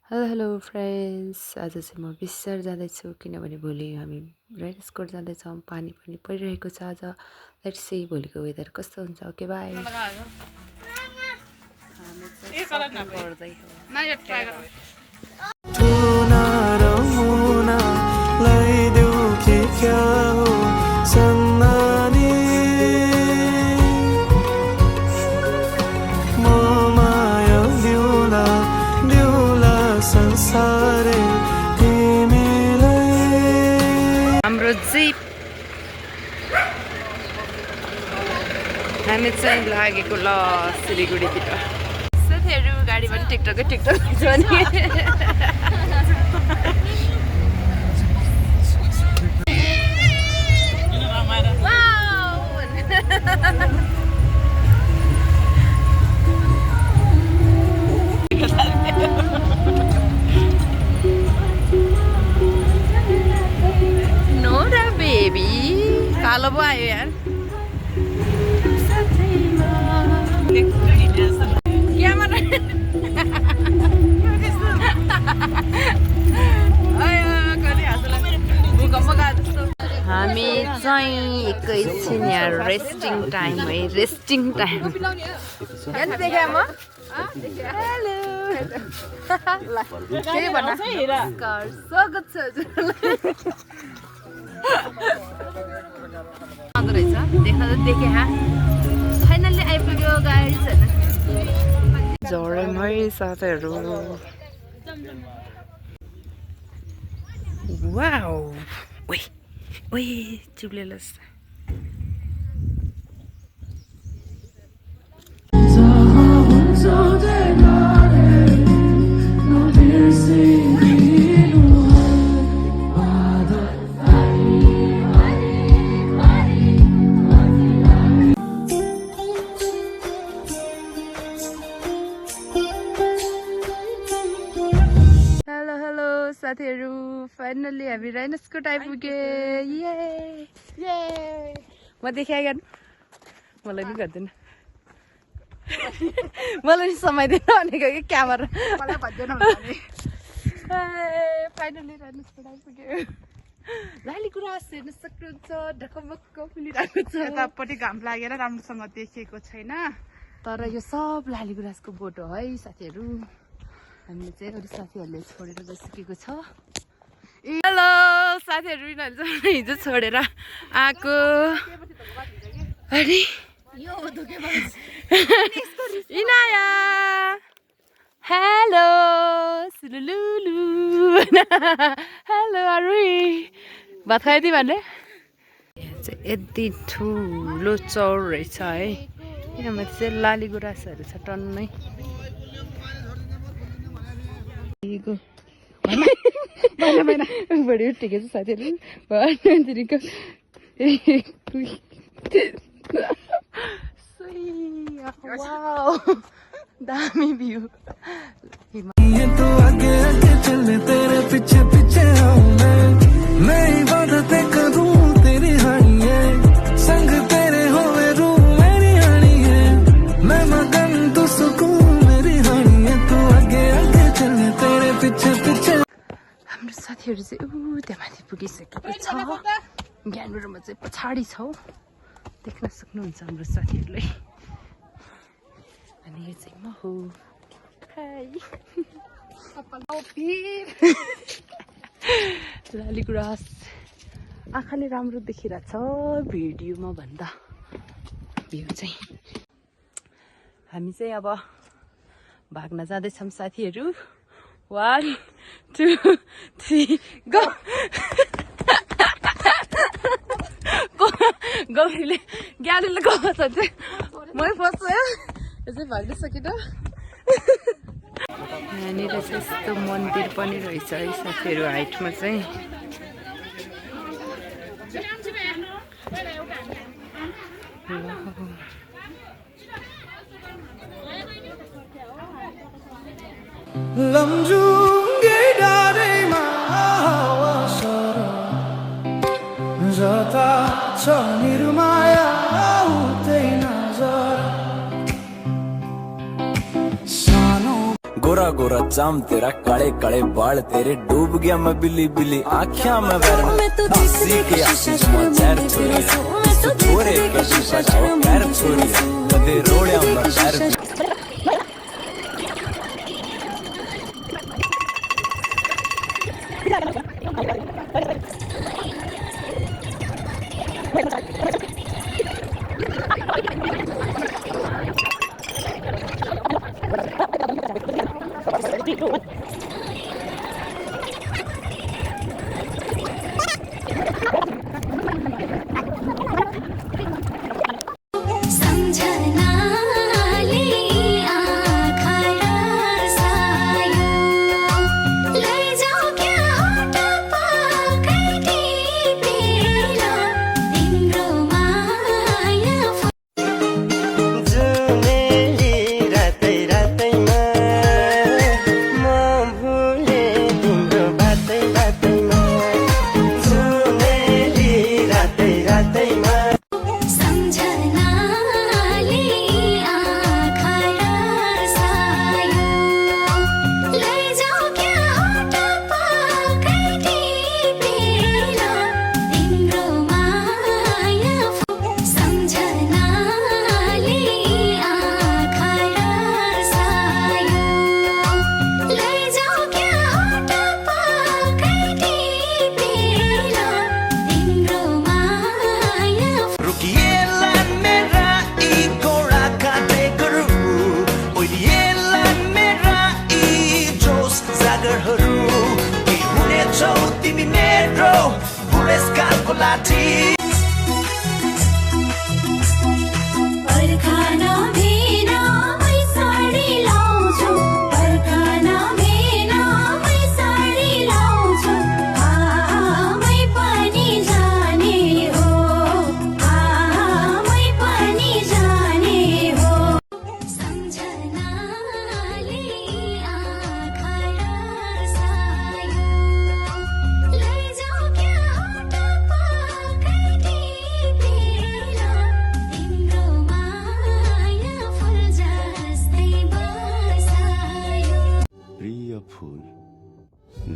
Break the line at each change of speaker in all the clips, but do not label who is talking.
Hello hello friends, आज चाहिँ म बिस्तार जाँदैछु किनभने भोलि हामी राइडस्कोट जाँदैछौँ। पानी पनि परिरहेको छ। आज लेट्स सी भोलिको वेदर कस्तो हुन्छ। Okay by. हाम्रो जिप हामी चाहिँ लागेको ल सिलगढीतिर। साथीहरू गाडी पनि टिकटकै छ नि। नोरा बेबी कालो पो आयो यार। हामी चाहिँ एकैछिन यहाँ रेस्टिङ टाइम है, रेस्टिङ टाइम। देखाएँ म। हेलो के भन्न स्वागत छ रहेछ। देख्न त देखेँ फाइनल्ली आइपुग्यो गाइज होइन। झरेमै साथीहरू। वाउ ओइ ओइ चुप्लेलस्। साथीहरू फाइनल्ली हामी राइडस्कोट आइपुगे। म देखाएँ गर्नु मलाई नि गर्दैन। मलाई नि समाइदिनु भनेको कि क्यामेरा फाइनल्ली राइडस्कोट आइपुग्यो। लालीगुराँस हेर्न सक्नुहुन्छ, ढकमक्क फुलिरहेको छ।
यतापट्टि घाम लागेर राम्रोसँग देखिएको छैन,
तर यो सब लालीगुराँसको बोट हो है साथीहरू। हामीले चाहिँ अरू साथीहरूले छोडेर गइसकेको छ। हेलो साथीहरू, यिनीहरू हिजो छोडेर आएको। अनि इनाया हेलो सुलुलुलु हेलो अरुई भात खाइदियो भने यहाँ चाहिँ यति ठुलो चौर रहेछ है। यहाँ माथि चाहिँ लालीगुराँसहरू छ टन्नै। बढी ठिकै छ साथीहरू। दामी भ्यू।
तो आगे आगे चले तेरे पीछे पीछे मैं इबादतें करूं तेरी हानी है, संग तेरे होवे रू मेरी हानी है, मैं मगन तू सुकून मेरी हानी है, तू आगे आगे चले तेरे पीछे पीछे।
हाम्रो साथीहरू चाहिँ त्यहाँ माथि पुगिसकेको छ। ज्ञानबुढोमा चाहिँ पछाडि छौ, देख्न सक्नुहुन्छ हाम्रो साथीहरूलाई। अनि यो चाहिँ म हो। लालीगुराँस आँखाले राम्रो देखिरहेछ भिडियोमा भन्दा। भ्यू चाहिँ हामी चाहिँ अब भाग्न जाँदैछौँ साथीहरू। 1 2 3 गो। गौरीले ज्ञानीले गएको छ चाहिँ मै फस्छु यो चाहिँ भाग्न सकिनँ। यहाँनिर चाहिँ यस्तो मन्दिर पनि रहेछ है साथीहरू हाइटमा चाहिँ।
लम्जुङ्गे डाँडैमा हावा सर जता छ निर्माया उतै नजर सानो गोरा गोरा गोरा चाम तेरा काले काले बाल तेरे डूब गया मैं बिल्ली बिल्ली आँखियां में वैरन हंसी के आंसू जमा चैर छोरी तू छोरे के शीशा जाओ पैर छोरी कदे रोड़िया मैं पैर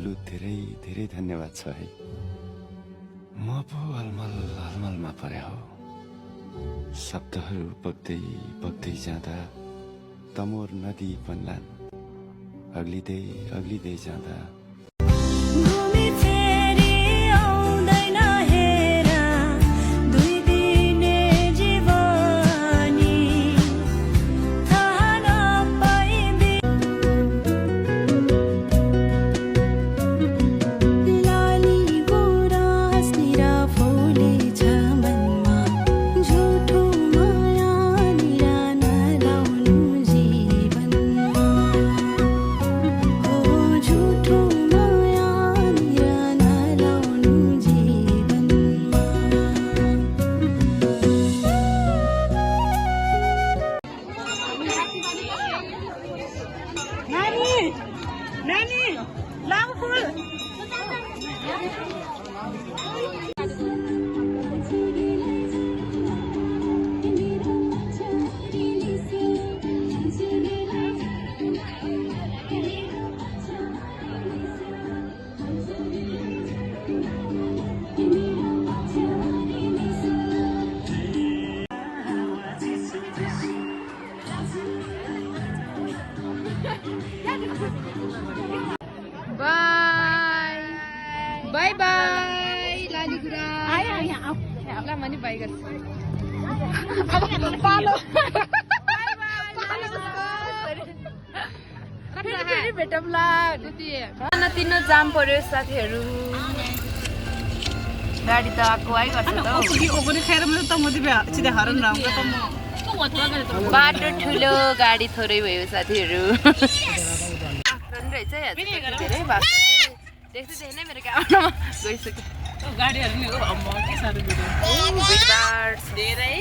लु धेरै धेरै धन्यवाद छ है म पो अलमलमा परे हो शब्दहरू बग्दै बग्दै जाँदा तमोर नदी पन्लान अग्लिँदै जाँदा
बाई बाई लालीगुरा ल मनी बाई गर्छु फेरि भेटौँला तिनो जाम पर्यो साथीहरू गाडी त आएको आइगर्छ बाटो ठुलो गाडी थोरै भयो साथीहरू रहेछ धेरै भएको देख्छु त्यही नै मेरो काममा गइसक्यो गाडीहरू नि हो के साह्रो धेरै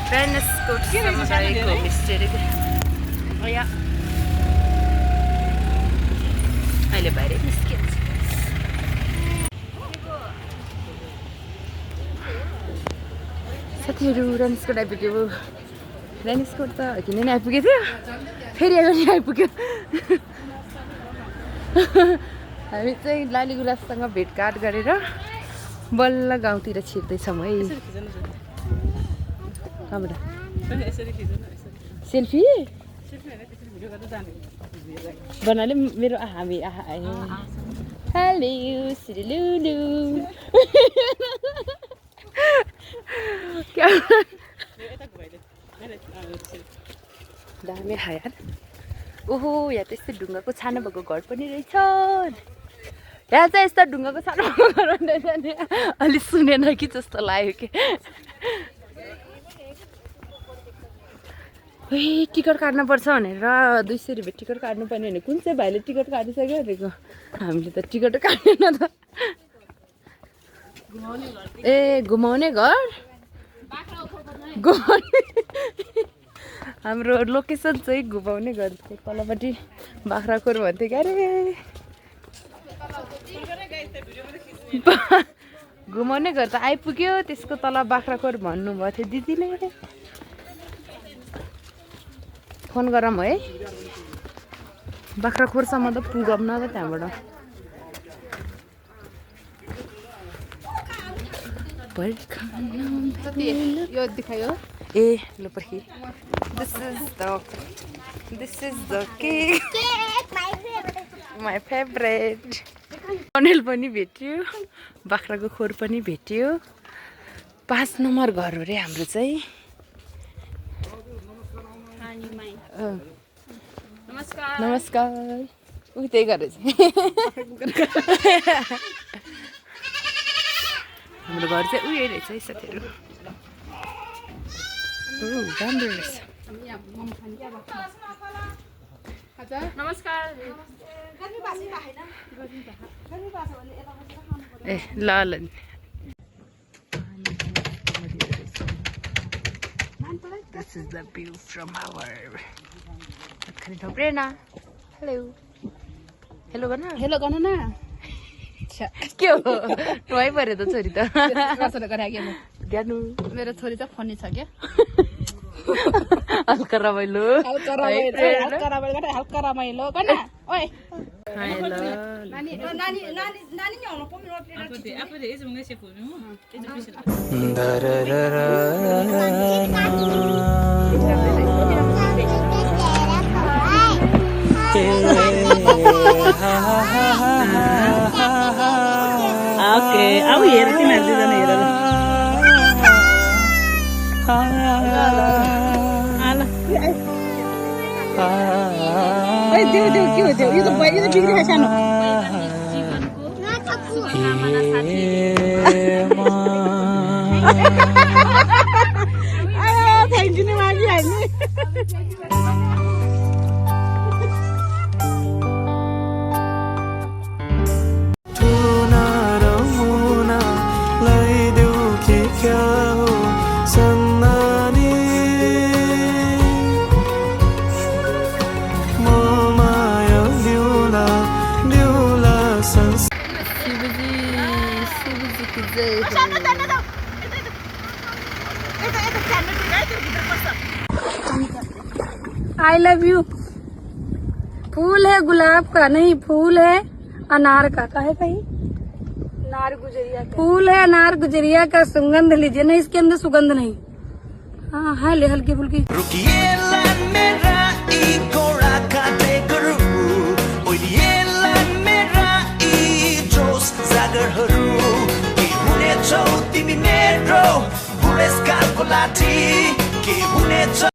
ट्रान्सपोर्टसम्म गएको हिस्ट्री अहिले बाहिर निस्किन्छ साथीहरू रेनिसकोट आइपुग्यो रेनिसकोट त किन नि आइपुगेको थियो फेरि आइपुग्यो हामी चाहिँ लालीगुराँससँग भेटघाट गरेर बल्ल गाउँतिर छिर्दैछौँ है। कहाँबाट सेल्फी बनाले मेरो हामी हेलो सिरिलुलु दामी यार। ओहो यहाँ त यस्तो ढुङ्गाको छानो भएको घर पनि रहेछ। यहाँ चाहिँ यस्तो ढुङ्गाको छानो भएको घर रहेछ नि अलि सुनेन कि जस्तो लाग्यो कि। ए टिकट काट्नुपर्छ भनेर 200 रुपियाँ टिकट काट्नुपर्ने भने कुन चाहिँ भाइले टिकट काटिसक्यो भनेको। हामीले त टिकट काटेन त। ए घुमाउने घर हाम्रो लोकेसन चाहिँ घुमाउने घर तलपट्टि बाख्राकोट भन्थ्यो क्या अरे। घुमाउने घर त आइपुग्यो त्यसको तल बाख्राकोट भन्नुभएको थियो दिदीले। फोन गरौँ है बाख्राकोटसम्म त पुगौँ न त त्यहाँबाट।
यो देखायो
ए ल पर्खी this is the cake my favourite. Anil पनि भेट्यो बाख्राको खोर पनि भेट्यो। 5 नम्बर घर हो रे हाम्रो चाहिँ। नमस्कार ऊ त्यही गरेछ हाम्रो घर चाहिँ उयो रहेछ है साथीहरू। राम्रो रहेछ।
नमस्कार
ए ल ल This is the view from our Prerna. Hello. Hello गर्न
हेलो गर्नु न
के हो टोय पऱ्यो त छोरी त ध्यानु।
मेरो छोरी चाहिँ फनी छ क्या।
हल्का रमाइलो
हल्का रमाइलो गर्न ओए
Oke, aku ya nanti nanti sana ya. Alah. Oh, dia, itu baik itu pikir sana. Thank you nih lagi ini.
I love you। फूल है गुलाब का नहीं, फूल है अनार का। काहे कहीं अनार गुजरिया का फूल है, अनार गुजरिया का सुगंध लीजिए। नहीं इसके अंदर सुगंध नहीं। हाँ है ले हल्की फुल्की।
तिमी मेरो बुढेसकालको लाठी के हुनेछ।